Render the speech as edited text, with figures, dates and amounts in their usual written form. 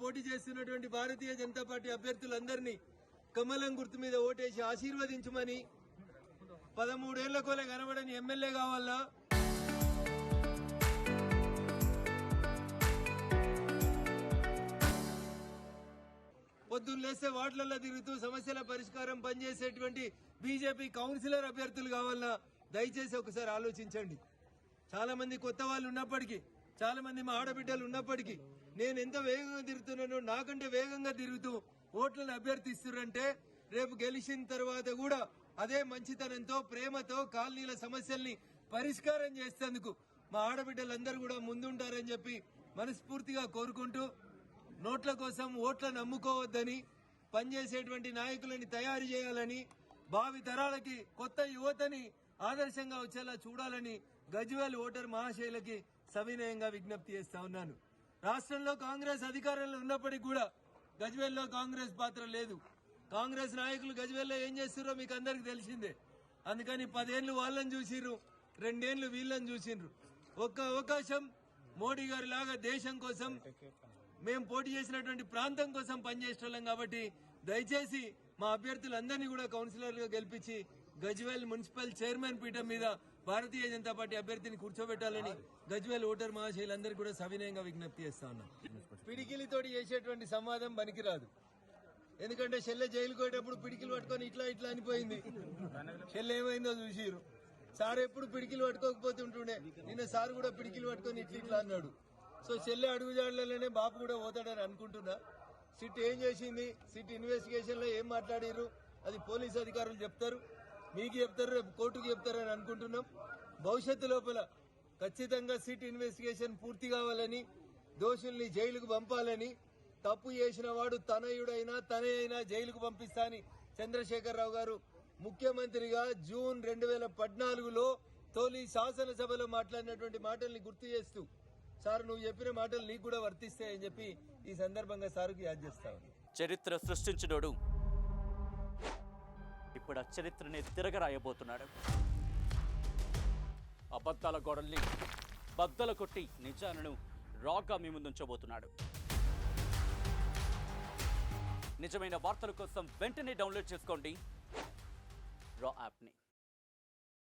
పోటీ చేస్తున్నటువంటి భారతీయ జనతా పార్టీ అభ్యర్థులందరినీ కమలం గుర్తు మీద ఓటేసి ఆశీర్వదించమని 13 ఏళ్ల కోలే కనబడని ఎమ్మెల్యే కావాలా పొద్దున్న లేస్తే వార్డులలో తిరుగుతూ సమస్యల పరిష్కారం పనిచేసేటువంటి బీజేపీ కౌన్సిలర్ అభ్యర్థులు కావాలన్నా దయచేసి ఒకసారి ఆలోచించండి. చాలా మంది కొత్త వాళ్ళు ఉన్నప్పటికీ, చాలా మంది మా ఆడబిడ్డలు ఉన్నప్పటికీ నేను ఎంత వేగంగా తిరుగుతున్నానో నాకంటే వేగంగా తిరుగుతూ ఓట్లను అభ్యర్థిస్తున్నారంటే రేపు గెలిచిన తర్వాత కూడా అదే మంచితనంతో ప్రేమతో కాలనీల సమస్యల్ని పరిష్కారం చేసేందుకు మా ఆడబిడ్డలందరూ కూడా ముందుంటారని చెప్పి మనస్ఫూర్తిగా కోరుకుంటూ నోట్ల కోసం ఓట్లను నమ్ముకోవద్దని, పనిచేసేటువంటి నాయకులని తయారు చేయాలని, భావి తరాలకి కొత్త యువతని ఆదర్శంగా వచ్చేలా చూడాలని గజ్వేల్ ఓటర్ మహాశైలకి సవినయంగా విజ్ఞప్తి చేస్తా ఉన్నాను. రాష్ట్రంలో కాంగ్రెస్ అధికారంలో ఉన్నప్పటికీ కూడా గజ్వేల్లో కాంగ్రెస్ పాత్ర లేదు. కాంగ్రెస్ నాయకులు గజ్వేల్లో ఏం చేస్తారో మీకు అందరికి తెలిసిందే. అందుకని 10 ఏళ్లు వాళ్ళని చూసిర్రు, 2 ఏళ్లు వీళ్ళని చూసిండ్రు. ఒక్క అవకాశం మోడీ గారి లాగా దేశం కోసం, మేము పోటీ చేసినటువంటి ప్రాంతం కోసం పనిచేస్తున్నాం. కాబట్టి దయచేసి మా అభ్యర్థులందరినీ కూడా కౌన్సిలర్గా గెలిపించి గజ్వేల్ మున్సిపల్ చైర్మన్ పీఠం మీద భారతీయ జనతా పార్టీ అభ్యర్థిని కూర్చోబెట్టాలని గజ్వేల్ ఓటర్ మహాశైలందరికీ కూడా సవినయంగా విజ్ఞప్తి చేస్తా ఉన్నాం. పిడికిలితోటి చేసేటువంటి సంవాదం పనికిరాదు. ఎందుకంటే చెల్లె జైలుకు పోయేటప్పుడు పిడికిలు పట్టుకొని ఇట్లా ఇట్లా అనిపోయింది. చెల్లె ఏమైందో చూసిరు. సార్ ఎప్పుడు పిడికిలు పట్టుకోకపోతుంటుండే, నిన్న సార్ కూడా పిడికిలు పట్టుకొని ఇట్లా ఇట్లా అన్నాడు. సో చెల్లె అడుగుజాడలనే బాపు కూడా పోతాడని అనుకుంటున్నా. సిట్ ఏం చేసింది, సిట్ ఇన్వెస్టిగేషన్ లో ఏం మాట్లాడారు అది పోలీసు అధికారులు చెప్తారు, మీకు చెప్తారు, రేపు కోర్టుకు చెప్తారని అనుకుంటున్నాం. భవిష్యత్తు లోపల ఖచ్చితంగా సిట్ ఇన్వెస్టిగేషన్ పూర్తి కావాలని, దోషుల్ని జైలుకు పంపాలని, తప్పు చేసిన వాడు తనయుడైనా తనే అయినా జైలుకు పంపిస్తా అని చంద్రశేఖరరావు గారు ముఖ్యమంత్రిగా జూన్ 2014లో తొలి శాసనసభలో మాట్లాడినటువంటి మాటల్ని గుర్తు చేస్తూ, సార్ నువ్వు చెప్పిన మాటలు నీకు కూడా వర్తిస్తాయని చెప్పి ఈ సందర్భంగా సార్కు యాద్ చేస్తాను. చరిత్ర సృష్టించినోడు ఇప్పుడు ఆ చరిత్రని తిరగరాయబోతున్నాడు. అబద్ధాల గోడల్ని బద్దలు కొట్టి నిజాలను రాగా మీ ముందుంచబోతున్నాడు. నిజమైన వార్తల కోసం వెంటనే డౌన్లోడ్ చేసుకోండి రా యాప్ని.